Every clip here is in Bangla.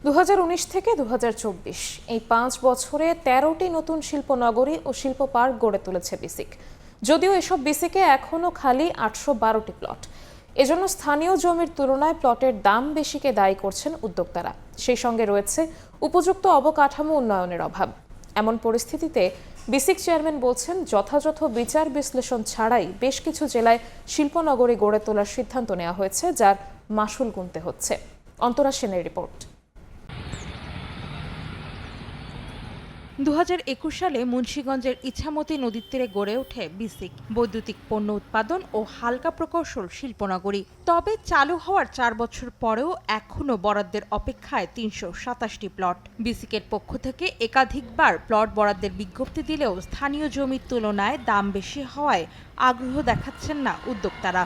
2019 থেকে 2024 এই 5 বছরে 13টি নতুন শিল্পনগরী ও শিল্প পার্ক গড়ে তুলেছে বিসিক। যদিও এসব বিসিকে এখনও খালি 812টি প্লট। এজন্য স্থানীয় জমির তুলনায় প্লটের দাম বেশিকে দায়ী করছেন উদ্যোক্তারা। সেই সঙ্গে রয়েছে উপযুক্ত অবকাঠামো উন্নয়নের অভাব। এমন পরিস্থিতিতে বিসিক চেয়ারম্যান বলছেন, যথাযথ বিচার বিশ্লেষণ ছাড়াই বেশ কিছু জেলায় শিল্পনগরী গড়ে তোলার সিদ্ধান্ত নেওয়া হয়েছে, যার মাসুল গুনতে হচ্ছে। অন্তরা সেনের রিপোর্ট। 2021 সালে মুন্সিগঞ্জের ইছামতি নদীর তীরে গড়ে ওঠে বিসিক, বৈদ্যুতিক পণ্য উৎপাদন ও হালকা প্রকৌশল শিল্পনগরী। তবে চালু হওয়ার 4 বছর পরেও এখনও বরাদ্দের অপেক্ষায় 327টি প্লট। বিসিকের পক্ষ থেকে একাধিকবার প্লট বরাদ্দের বিজ্ঞপ্তি দিলেও স্থানীয় জমির তুলনায় দাম বেশি হওয়ায় আগ্রহ দেখাচ্ছেন না উদ্যোক্তারা।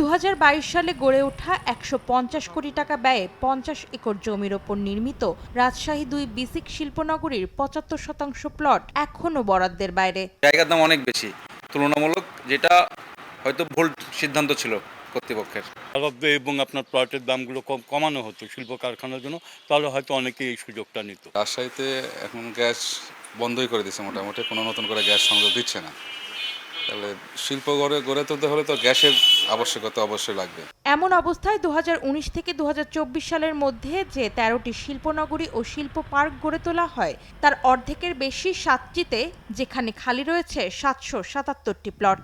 2022 সালে গড়ে ওঠা 150 কোটি টাকা ব্যয়ে 50 একর জমির ওপর নির্মিত রাজশাহী 2 বিসিক শিল্পনগরীর 75% প্লট এখনও বরাদ্দের বাইরে। জায়গার দাম অনেক বেশি তুলনামূলক, যেটা হয়তো ভুল সিদ্ধান্ত ছিল কর্তৃপক্ষের। এবং আপনার প্লটের দামগুলো কমানো হতো শিল্প কারখানার জন্য, তাহলে হয়তো অনেকেই এই সুযোগটা নিত। রাজশাহীতে এখন গ্যাস বন্ধই করে দিচ্ছে, মোটামুটি কোনো নতুন করে গ্যাস সংযোগ দিচ্ছে না। তাহলে শিল্প গড়ে তুলতে হলে তো গ্যাসের আবশ্যকতা অবশ্যই লাগবে। এমন অবস্থায় 2019 থেকে 2024 সালের মধ্যে যে 13টি শিল্পনগরী ও শিল্প পার্ক গড়ে তোলা হয়, তার অর্ধেকের বেশি 7টিতে, যেখানে খালি রয়েছে 777টি প্লট।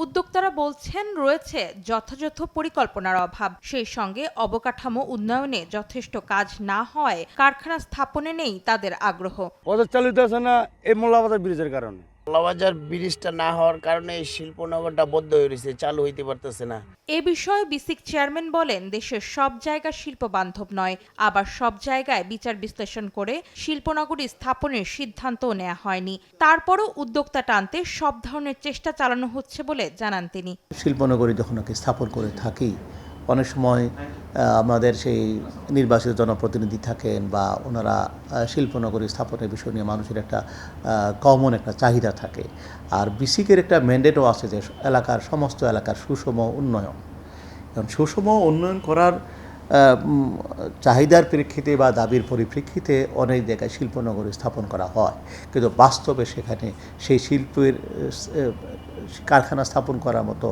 উদ্যোক্তারা বলছেন, রয়েছে যথাযথ পরিকল্পনার অভাব। সেই সঙ্গে অবকাঠামো উন্নয়নে যথেষ্ট কাজ না হওয়ায় কারখানা স্থাপনে নেই তাদের আগ্রহ। ওদের চালিত আছে না এই মোল্লাবাজার ব্রিজের কারণে। মোল্লাবাজার ব্রিজটা না হওয়ার কারণে এই শিল্পনগরটা বদ্ধ হয়ে রয়েছে, চালু হইতে পারতেছে না। এ বিষয়ে বিসিক চেয়ারম্যান বলেন, দেশের সব জায়গা শিল্প বান্ধব নয়, আবার সব জায়গায় বিচার বিশ্লেষণ করে শিল্পনগরী স্থাপনের সিদ্ধান্তও নেওয়া হয়নি। তারপরও উদ্যোক্তা টানতে সব ধরনের চেষ্টা চালানো হচ্ছে বলে জানান তিনি। শিল্পনগরী যখন স্থাপন করে থাকি, অনেক সময় আমাদের সেই নির্বাচিত জনপ্রতিনিধি থাকেন বা ওনারা শিল্পনগরী স্থাপনের বিষয় নিয়ে মানুষের একটা কমন একটা চাহিদা থাকে। আর বিসিকের একটা ম্যান্ডেটও আছে যে এলাকার সমস্ত এলাকার সুষম উন্নয়ন। এখন সুষম উন্নয়ন করার চাহিদার প্রেক্ষিতে বা দাবির পরিপ্রেক্ষিতে অনেক জায়গায় শিল্পনগরী স্থাপন করা হয়, কিন্তু বাস্তবে সেখানে সেই শিল্পের কারখানা স্থাপন করার মতো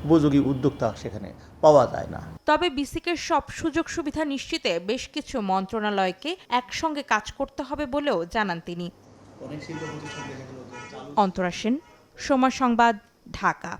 উপযোগী উদ্যোক্তা সেখানে পাওয়া যায় না। তবে বিসিকের সব সুযোগ সুবিধা নিশ্চিতে বেশ কিছু মন্ত্রণালয়কে একসঙ্গে কাজ করতে হবে বলেও জানান তিনি। অন্তরা সেন, সময় সংবাদ, ঢাকা।